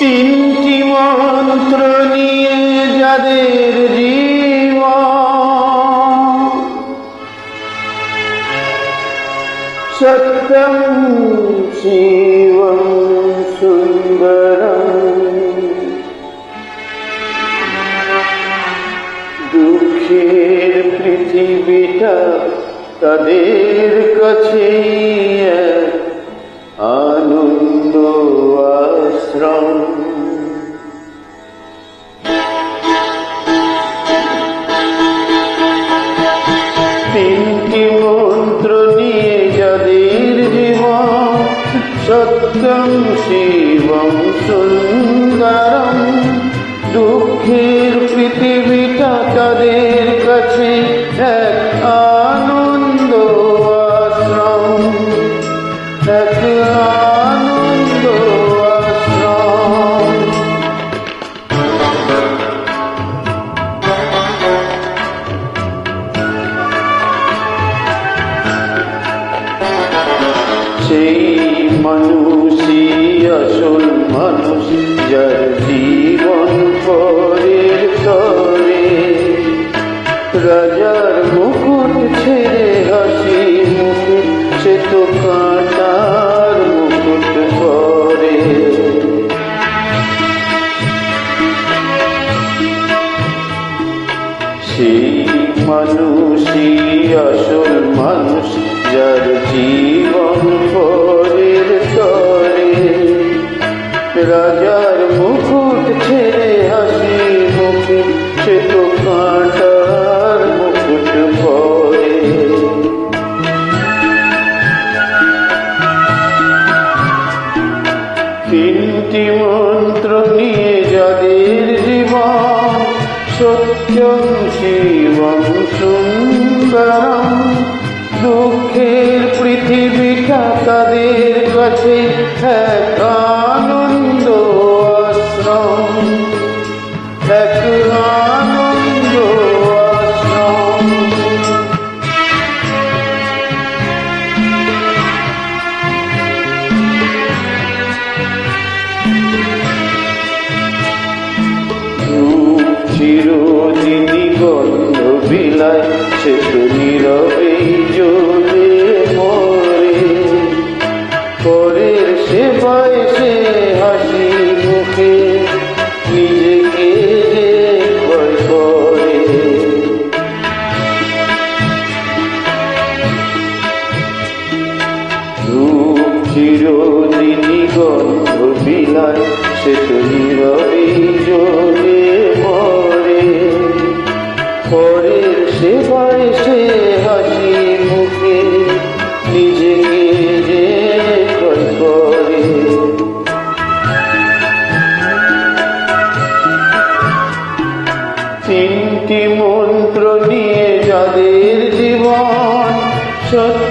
তিনটি মন্ত্র নিয়ে যাদের জীবন, সত্যম শিবম সুন্দরম, দুঃখের পৃথিবীটা তাদের কাছে আনন্দ আশ্রম। তিনটি মন্ত্র নিয়ে যাদের জীবন, সত্যম শিবম সুন্দরম, দুঃখের পৃথিবীটা তাদের কাছে এক আনন্দ আশ্রম, এক আনন্দ আশ্রম। সেই মানুষই আসল মানুষ, যার জীবন পরের তরে, রাজার মুকুট ছেড়ে হাসি মুকুট, সে তো কাঁটার মুকুট পরে। সেই মানুষই আসল মানুষ, যার জীবন পরের তরে, রাজার মুকুট ছেড়ে হাসি মুখে, সে তো কাঁটার মুকুট পরে। তিনটি মন্ত্র নিয়ে যাদের জীবন, সত্যম শিবম সুন্দরম, দুঃখের পৃথিবীটা তাদের কাছে এক আনন্দ আশ্রম, এক আনন্দ আশ্রম। চিরদিনই গন্ধ বিলায়, সে তো নীরবেই জ্বলে মরে, পরের সেবায় সে হাসি মুখে নিজেকে ভয় করে। চিরদিনই গন্ধ বিলায়, সে তো নীরবেই জ্বলে মরে, পরের সেবায় সে হাসি মুখে নিজেকে যে ভয় করে। তিনটি মন্ত্র নিয়ে যাদের জীবন, সত্য